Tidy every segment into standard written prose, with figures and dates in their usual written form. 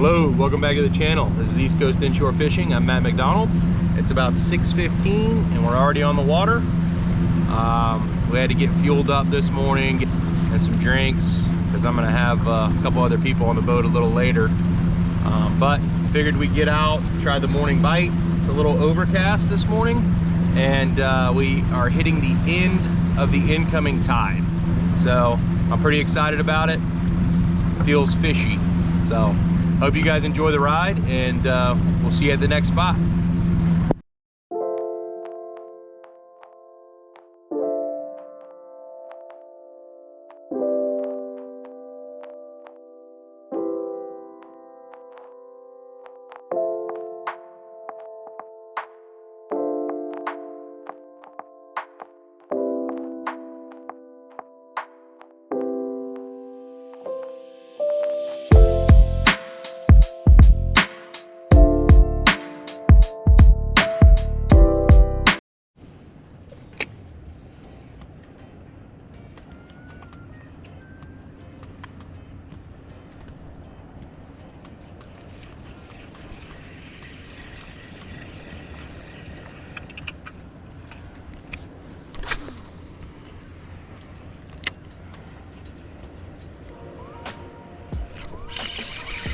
Hello, welcome back to the channel. This is East Coast Inshore Fishing. I'm Matt McDonald. It's about 6:15 and we're already on the water. We had to get fueled up this morning and some drinks because I'm gonna have a couple other people on the boat a little later. But figured we'd get out, try the morning bite. It's a little overcast this morning and we are hitting the end of the incoming tide. So I'm pretty excited about it. Feels fishy. So hope you guys enjoy the ride, and we'll see you at the next spot.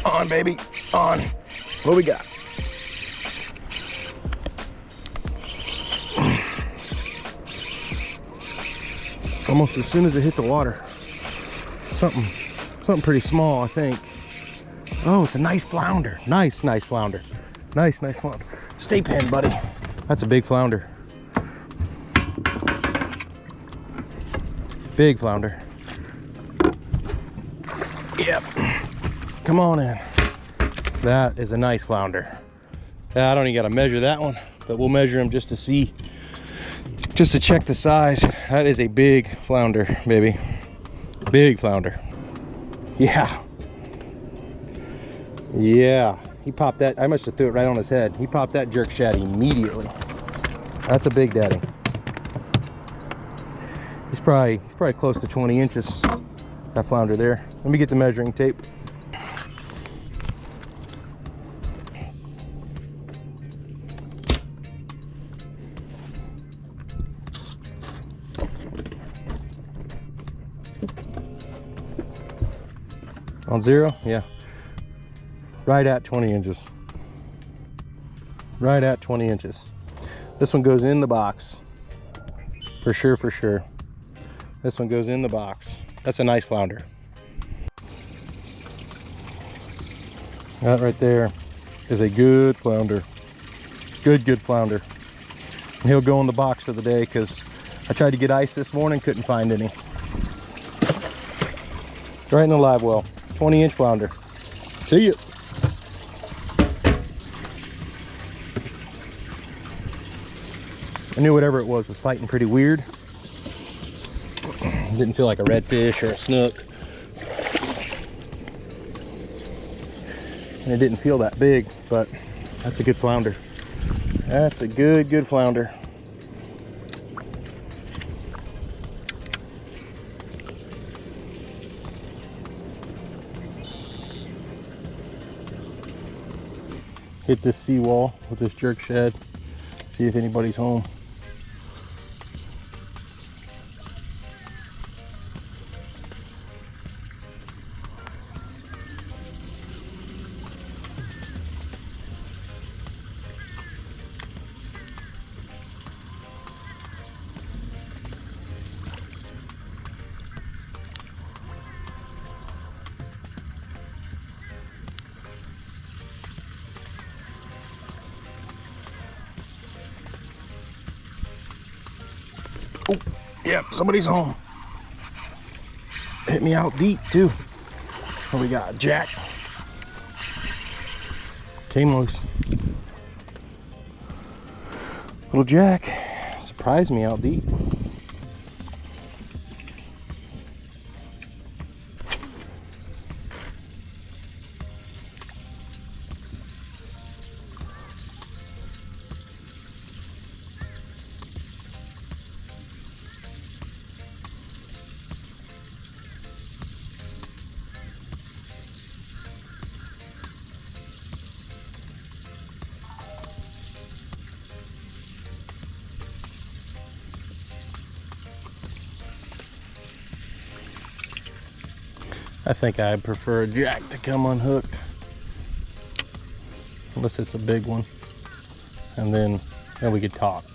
On, baby, on. What we got? Almost as soon as it hit the water. Something pretty small, I think. Oh, it's a nice flounder. Nice flounder. Nice flounder. Stay pinned, buddy. That's a big flounder. Big flounder. Yep. Come on in. That is a nice flounder. I don't even got to measure that one, but we'll measure him just to see, just to check the size. That is a big flounder, baby. Big flounder. Yeah. He popped that. I must have threw it right on his head. He popped that jerk shad immediately. That's a big daddy. He's probably close to 20 inches. That flounder there. Let me get the measuring tape. On zero, yeah, right at 20 inches. Right at 20 inches. This one goes in the box for sure. This one goes in the box. That's a nice flounder. That right there is a good flounder. Good flounder. And he'll go in the box for the day because I tried to get ice this morning, couldn't find any. Right in the live well. 20-inch flounder. See ya. I knew whatever it was fighting pretty weird. Didn't feel like a redfish or a snook. And it didn't feel that big, but that's a good flounder. That's a good flounder. Hit this seawall with this jerk shad, see if anybody's home. Oh, yep, somebody's home. Hit me out deep too. What we got? Jack. Came loose. Little Jack surprised me out deep. I think I prefer a jack to come unhooked, unless it's a big one, and then we could talk.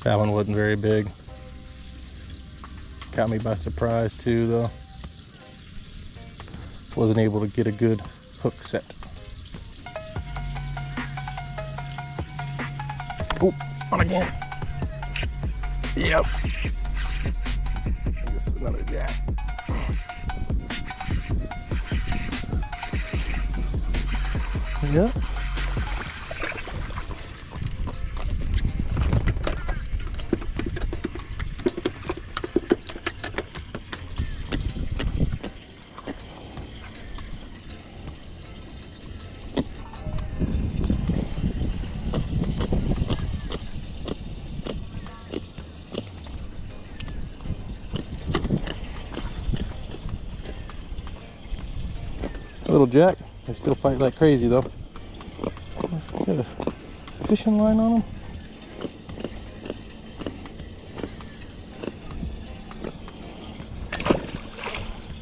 That one wasn't very big. Caught me by surprise too though. Wasn't able to get a good hook set. Oh, on again. Yep. This is another jack. Yep. Little jack, they still fight like crazy though. Got a fishing line on them.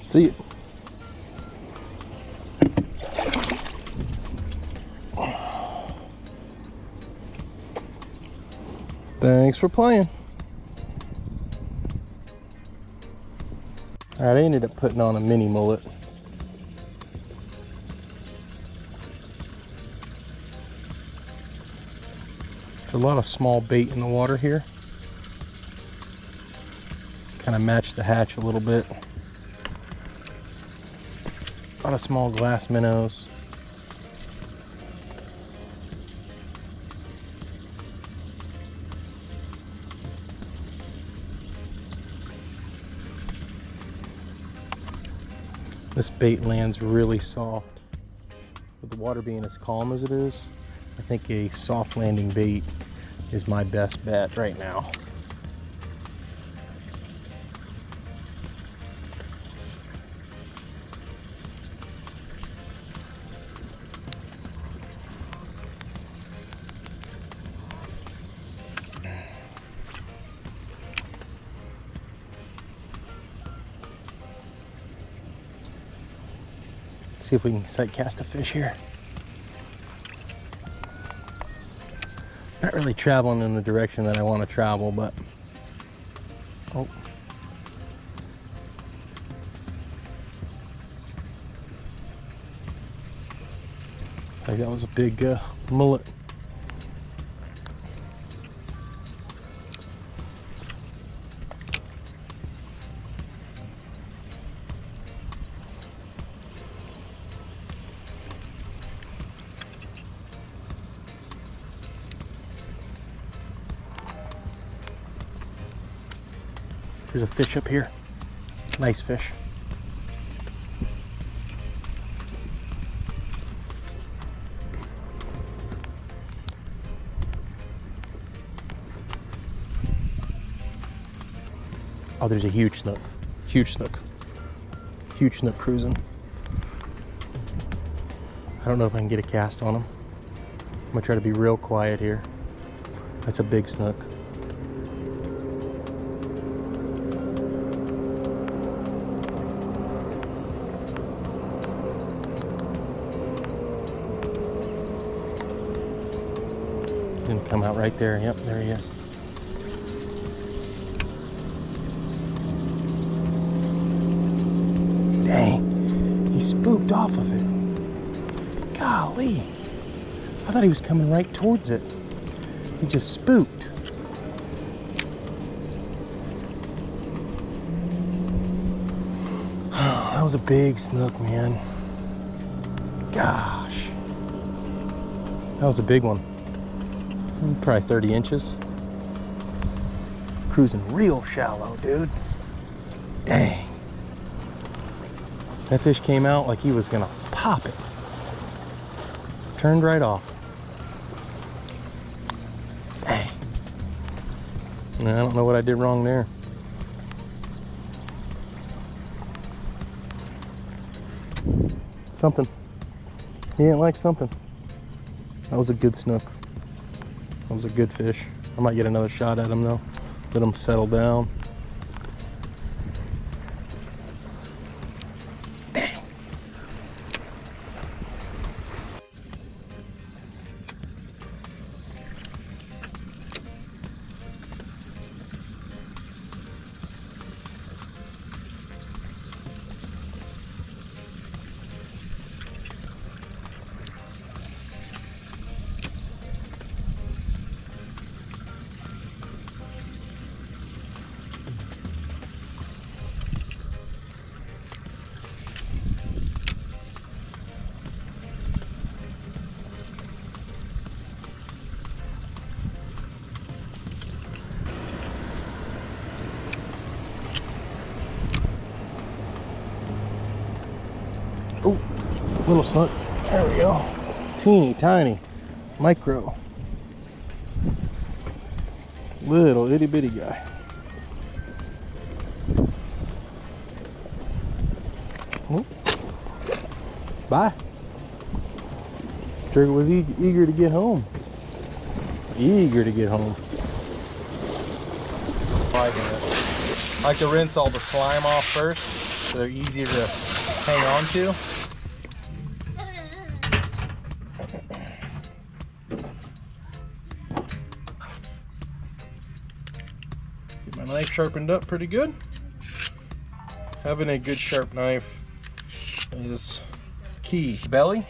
See it. Thanks for playing. Alright, I ended up putting on a mini mullet. A lot of small bait in the water here. Kind of match the hatch a little bit. A lot of small glass minnows. This bait lands really soft. With the water being as calm as it is, I think a soft landing bait is my best bet right now. See if we can sight cast a fish here. Not really traveling in the direction that I want to travel, but oh. I think that was a big mullet. There's a fish up here. Nice fish. Oh, there's a huge snook. Huge snook. Huge snook cruising. I don't know if I can get a cast on him. I'm gonna try to be real quiet here. That's a big snook. Gonna come out right there. Yep, there he is. Dang, he spooked off of it. Golly, I thought he was coming right towards it. He just spooked. That was a big snook, man. Gosh, that was a big one. Probably 30 inches. Cruising real shallow, dude. Dang. That fish came out like he was gonna pop it. Turned right off. Dang. I don't know what I did wrong there. Something. He didn't like something. That was a good snook. That was a good fish. I might get another shot at him though. Let him settle down. Little snook. There we go. Teeny tiny. Micro. Little itty bitty guy. Oh. Bye. Trigger was eager to get home. Eager to get home. I like to rinse all the slime off first so they're easier to hang on to. Get my knife sharpened up pretty good. Having a good sharp knife is key. Belly,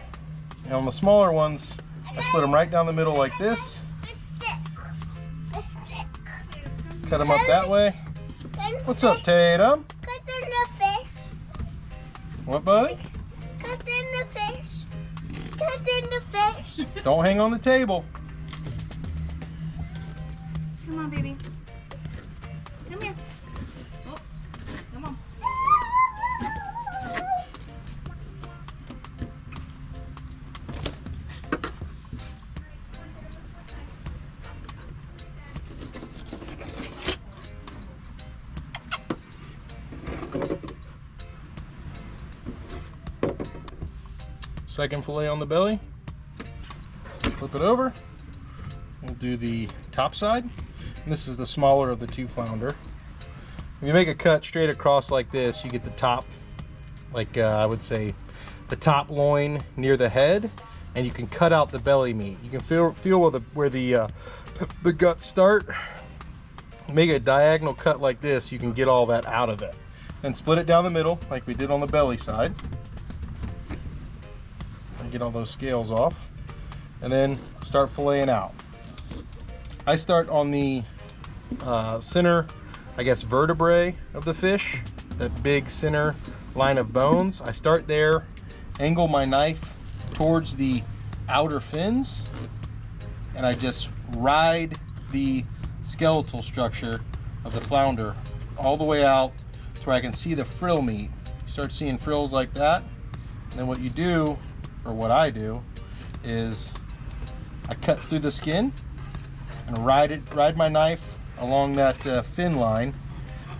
and on the smaller ones I split them right down the middle like this. Cut them up that way. What's up, Tatum? Cut in the fish. What, buddy? Cut in the fish. Cut in the fish. Don't hang on the table. Come on, baby. Come here. Oh, come on. Second fillet on the belly. Flip it over. We'll do the top side. And this is the smaller of the two flounder. If you make a cut straight across like this, you get the top, like I would say, the top loin near the head, and you can cut out the belly meat. You can feel where the guts start. Make a diagonal cut like this, you can get all that out of it. Then split it down the middle, like we did on the belly side. Get all those scales off, and then start filleting out. I start on the center, I guess, vertebrae of the fish, that big center line of bones. I start there, angle my knife towards the outer fins, and I just ride the skeletal structure of the flounder all the way out to where I can see the frill meat. You start seeing frills like that, and then what you do, or what I do, is I cut through the skin and ride my knife along that fin line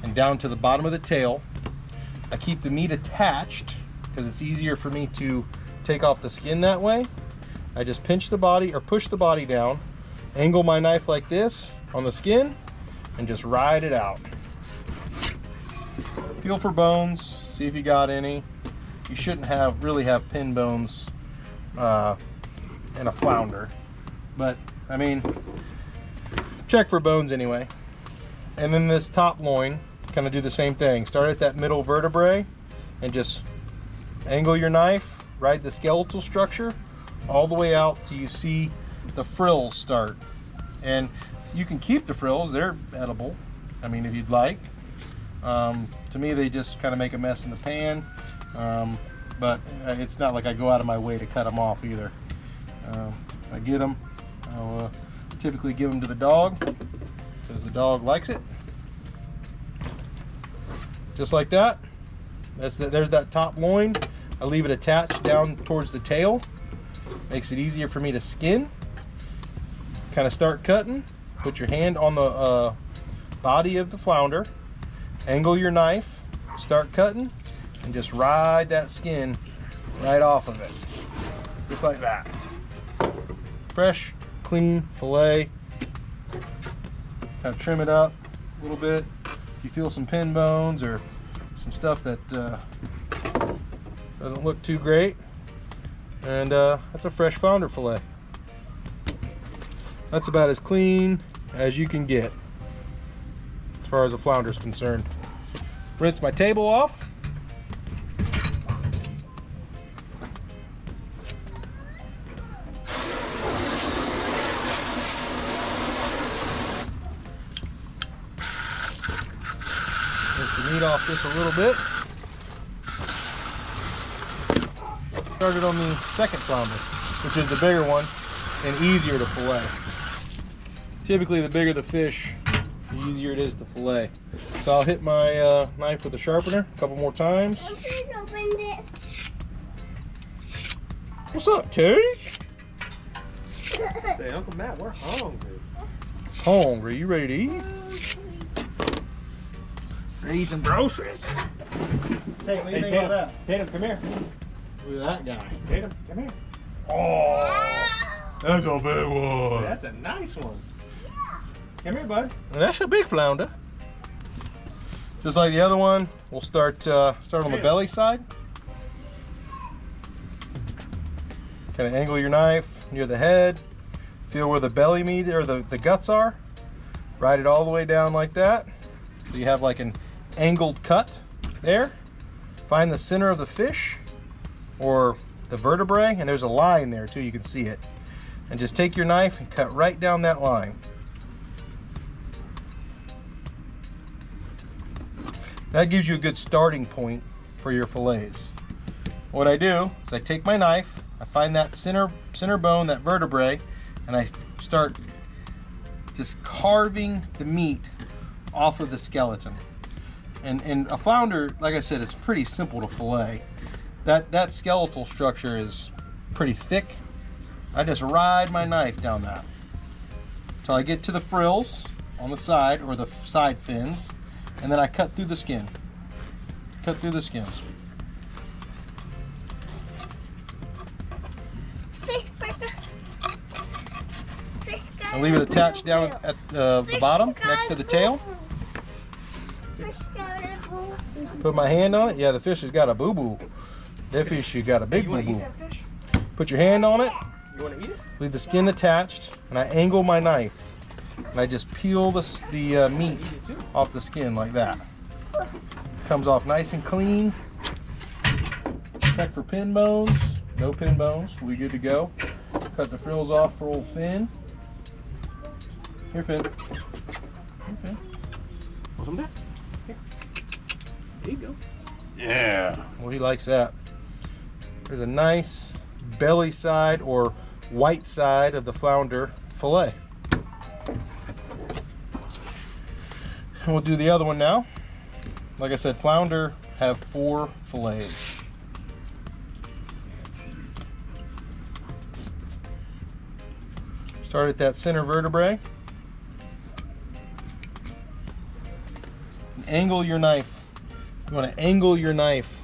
and down to the bottom of the tail. I keep the meat attached because it's easier for me to take off the skin that way. I just pinch the body or push the body down, angle my knife like this on the skin, and just ride it out. Feel for bones, see if you got any. You shouldn't really have pin bones in a flounder, but I mean, check for bones anyway. And then this top loin, kind of do the same thing. Start at that middle vertebrae and just angle your knife, ride the skeletal structure all the way out till you see the frills start. And you can keep the frills, they're edible, I mean, if you'd like. To me, they just kind of make a mess in the pan. But it's not like I go out of my way to cut them off either. I get them, I'll typically give them to the dog because the dog likes it. Just like that. There's that top loin. I leave it attached down towards the tail. Makes it easier for me to skin. Kind of start cutting. Put your hand on the body of the flounder. Angle your knife. Start cutting. And just ride that skin right off of it. Just like that. Fresh, clean fillet. Kind of trim it up a little bit. If you feel some pin bones or some stuff that doesn't look too great. And that's a fresh flounder fillet. That's about as clean as you can get as far as a flounder is concerned. Rinse my table off. Meat off just a little bit. Started on the second flounder, which is the bigger one and easier to fillet. Typically, the bigger the fish, the easier it is to fillet. So I'll hit my knife with a sharpener a couple more times. Please open this. What's up, Terry? Say, Uncle Matt, we're hungry. Hungry, you ready to eat? Ready to eat some groceries? Hey, what do you think about that? Tatum, come here. Look at that guy. Tatum, come here. Oh, that's a big one. That's a nice one. Come here, bud. That's a big flounder. Just like the other one, we'll start on the belly side. Kind of angle your knife near the head. Feel where the belly meat or the guts are. Ride it all the way down like that. So you have like an angled cut there. Find the center of the fish or the vertebrae, and there's a line there too, you can see it. And just take your knife and cut right down that line. That gives you a good starting point for your fillets. What I do is I take my knife, I find that center bone, that vertebrae, and I start just carving the meat off of the skeleton. And a flounder, like I said, is pretty simple to fillet. That skeletal structure is pretty thick. I just ride my knife down that until I get to the frills on the side, or the side fins, and then I cut through the skin. Cut through the skins. I'll leave it attached down at the bottom next to the tail. Put my hand on it. Yeah, the fish has got a boo-boo. That fish has got a big boo-boo. Put your hand on it. You want to eat it? Leave the skin attached, and I angle my knife. And I just peel the meat off the skin like that. Comes off nice and clean. Check for pin bones. No pin bones. We good to go. Cut the frills off for old Finn. Here, Finn. Here, Finn. Want some of that? Here. There you go. Yeah. Well, he likes that. There's a nice belly side or white side of the flounder fillet. And we'll do the other one now. Like I said, flounder have 4 fillets. Start at that center vertebrae. And angle your knife. You want to angle your knife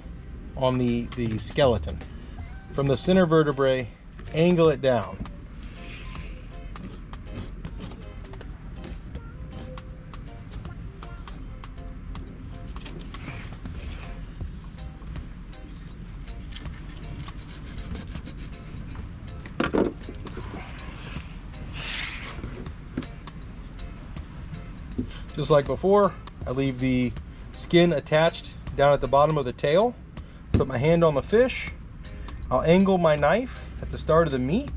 on the skeleton. From the center vertebrae, angle it down. Just like before, I leave the skin attached down at the bottom of the tail. Put my hand on the fish. I'll angle my knife at the start of the meat,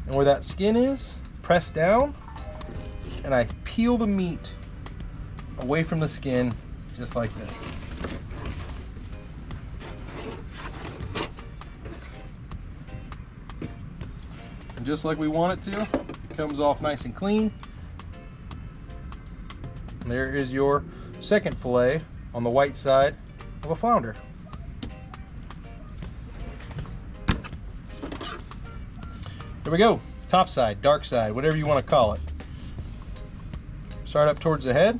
and where that skin is, press down, and I peel the meat away from the skin just like this. And just like we want it to, it comes off nice and clean. And there is your second fillet on the white side of a flounder. There we go. Top side, dark side, whatever you want to call it. Start up towards the head.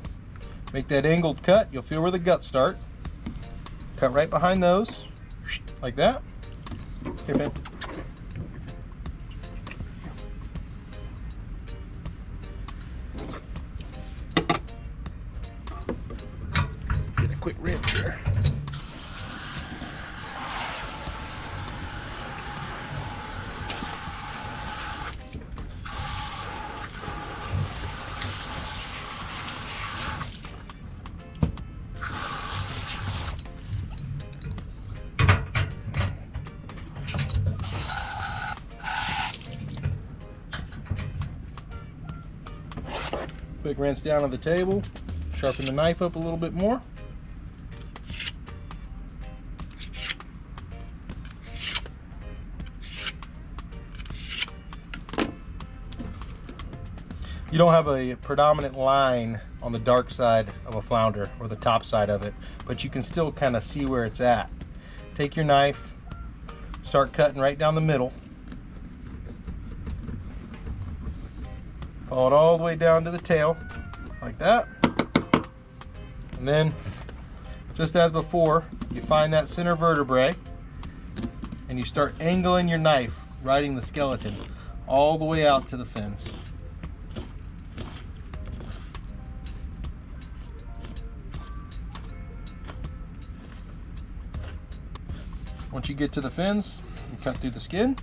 Make that angled cut. You'll feel where the guts start. Cut right behind those, like that. Here, Finn. Get a quick rinse here. Quick rinse down on the table. Sharpen the knife up a little bit more. You don't have a predominant line on the dark side of a flounder or the top side of it, but you can still kind of see where it's at. Take your knife, start cutting right down the middle. Follow it all the way down to the tail, like that. And then, just as before, you find that center vertebrae and you start angling your knife, riding the skeleton all the way out to the fins. Once you get to the fins, you cut through the skin,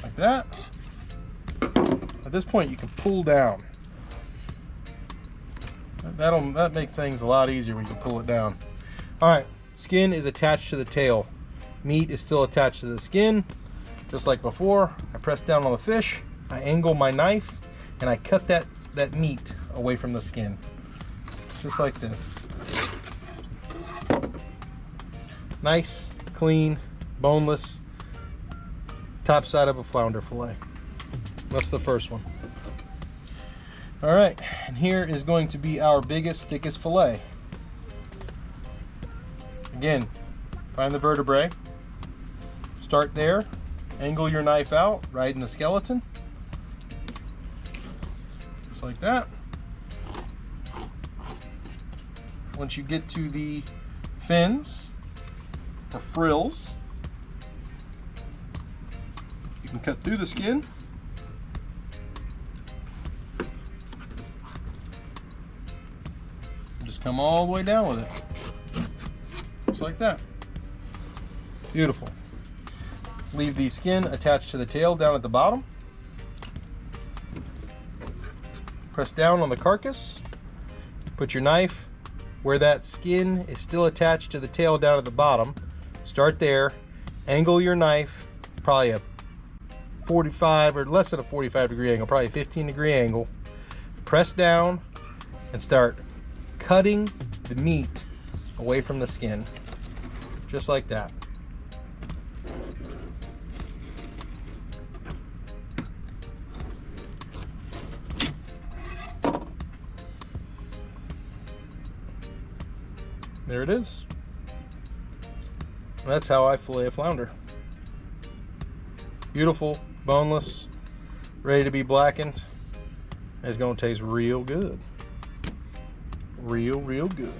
like that. At this point, you can pull down. That makes things a lot easier when you can pull it down. All right, skin is attached to the tail. Meat is still attached to the skin. Just like before, I press down on the fish, I angle my knife, and I cut that meat away from the skin. Just like this. Nice, clean, boneless, top side of a flounder fillet. That's the first one. All right, and here is going to be our biggest, thickest fillet. Again, find the vertebrae, start there, angle your knife out, right in the skeleton, just like that. Once you get to the fins or frills, you can cut through the skin. Just come all the way down with it. Just like that. Beautiful. Leave the skin attached to the tail down at the bottom. Press down on the carcass. Put your knife where that skin is still attached to the tail down at the bottom. Start there. Angle your knife, probably a 45 or less than a 45 degree angle, probably a 15 degree angle. Press down and start cutting the meat away from the skin. Just like that. There it is. That's how I fillet a flounder. Beautiful, boneless, ready to be blackened. It's gonna taste real good. Real good.